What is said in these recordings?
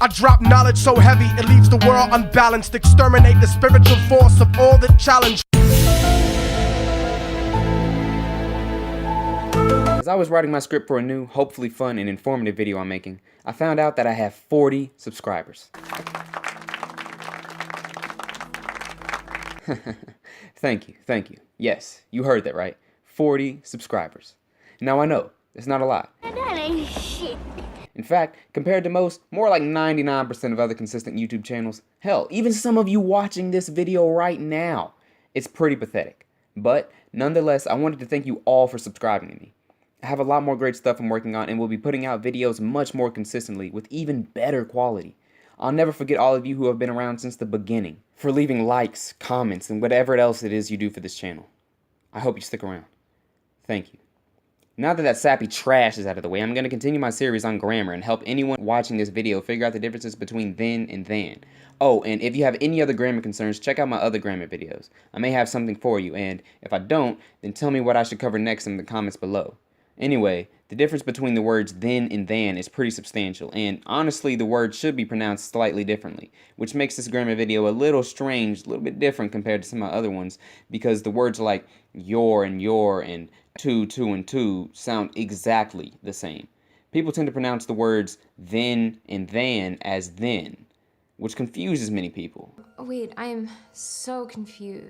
I drop knowledge so heavy it leaves the world unbalanced. Exterminate the spiritual force of all that challenge. As I was writing my script for a new, hopefully fun and informative video I'm making, I found out that I have 40 subscribers. Thank you. Yes, you heard that right. 40 subscribers. Now I know, it's not a lot. That ain't shit. In fact, compared to most, more like 99% of other consistent YouTube channels, hell, even some of you watching this video right now, it's pretty pathetic. But nonetheless, I wanted to thank you all for subscribing to me. I have a lot more great stuff I'm working on and will be putting out videos much more consistently with even better quality. I'll never forget all of you who have been around since the beginning, for leaving likes, comments, and whatever else it is you do for this channel. I hope you stick around. Thank you. Now that sappy trash is out of the way, I'm going to continue my series on grammar and help anyone watching this video figure out the differences between then and than. Oh, and if you have any other grammar concerns, check out my other grammar videos. I may have something for you, and if I don't, then tell me what I should cover next in the comments below. Anyway, the difference between the words then and than is pretty substantial, and honestly the words should be pronounced slightly differently, which makes this grammar video a little strange, a little bit different compared to some of my other ones, because the words like your and two and two sound exactly the same. People tend to pronounce the words then and than as then, which confuses many people. Wait, I am so confused.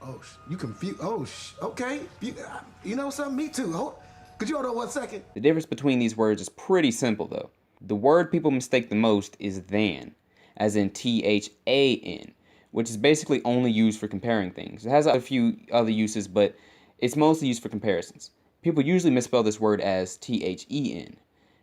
Oh, you confused? Oh, okay. You know something? Me too. Could you hold on 1 second? The difference between these words is pretty simple though. The word people mistake the most is than, as in THAN, which is basically only used for comparing things. It has a few other uses, but it's mostly used for comparisons. People usually misspell this word as THEN,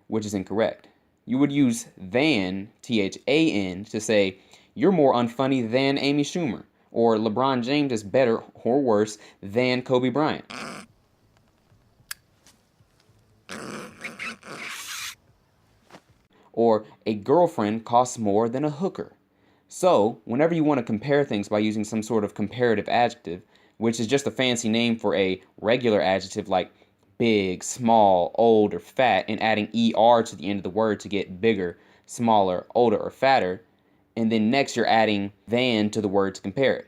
which is incorrect. You would use than, THAN, to say, you're more unfunny than Amy Schumer, or LeBron James is better or worse than Kobe Bryant. Or a girlfriend costs more than a hooker. So, whenever you want to compare things by using some sort of comparative adjective, which is just a fancy name for a regular adjective like big, small, old, or fat, and adding ER to the end of the word to get bigger, smaller, older, or fatter, and then next you're adding than to the word to compare it.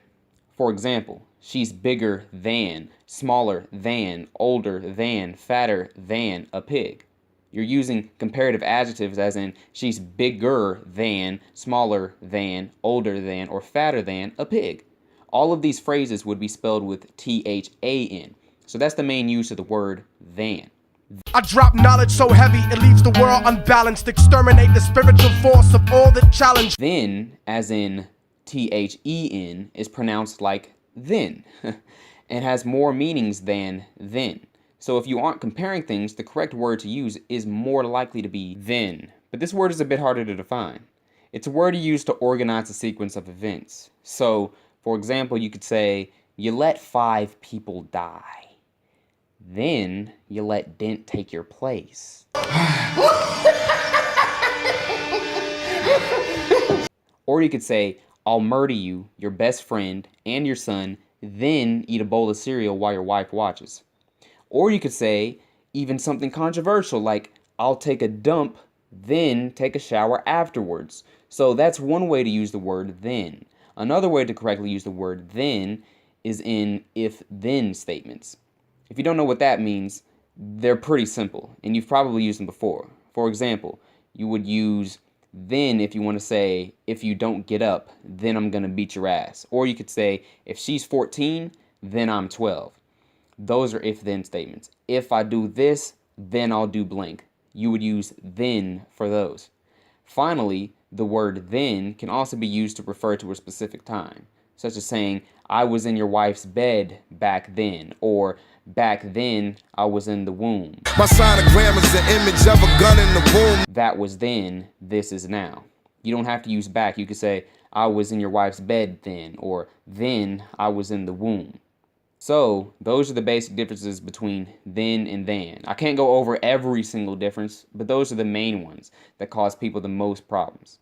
For example, she's bigger than, smaller than, older than, fatter than a pig. You're using comparative adjectives as in she's bigger than, smaller than, older than, or fatter than a pig. All of these phrases would be spelled with THAN. So that's the main use of the word than. I drop knowledge so heavy it leaves the world unbalanced. Exterminate the spiritual force of all that challenge. Then, as in THEN, is pronounced like then and has more meanings than then. So if you aren't comparing things, the correct word to use is more likely to be then. But this word is a bit harder to define. It's a word you use to organize a sequence of events. So, for example, you could say, you let 5 people die. Then you let Dent take your place. Or you could say, I'll murder you, your best friend, and your son, then eat a bowl of cereal while your wife watches. Or you could say even something controversial like, I'll take a dump, then take a shower afterwards. So that's one way to use the word then. Another way to correctly use the word then is in if-then statements. If you don't know what that means, they're pretty simple, and you've probably used them before. For example, you would use then if you want to say, if you don't get up, then I'm gonna beat your ass. Or you could say, if she's 14, then I'm 12. Those are if-then statements. If I do this, then I'll do blank. You would use then for those. Finally, the word then can also be used to refer to a specific time, such as saying, I was in your wife's bed back then, or back then I was in the womb. My sonogram is the image of a gun in the womb. That was then, this is now. You don't have to use back. You could say, I was in your wife's bed then, or then I was in the womb. So, those are the basic differences between then and than. I can't go over every single difference, but those are the main ones that cause people the most problems.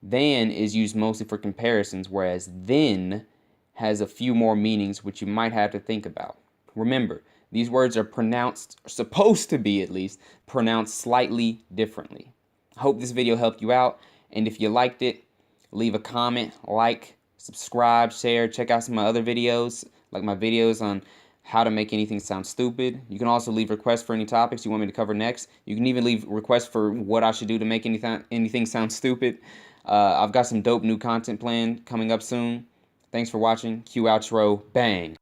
Than is used mostly for comparisons, whereas then has a few more meanings which you might have to think about. Remember, these words are pronounced, supposed to be at least, pronounced slightly differently. I hope this video helped you out, And if you liked it, leave a comment, like, subscribe, share, check out some of my other videos, like my videos on how to make anything sound stupid. You can also leave requests for any topics you want me to cover next. You can even leave requests for what I should do to make anything sound stupid. I've got some dope new content planned coming up soon. Thanks for watching. Cue outro. Bang.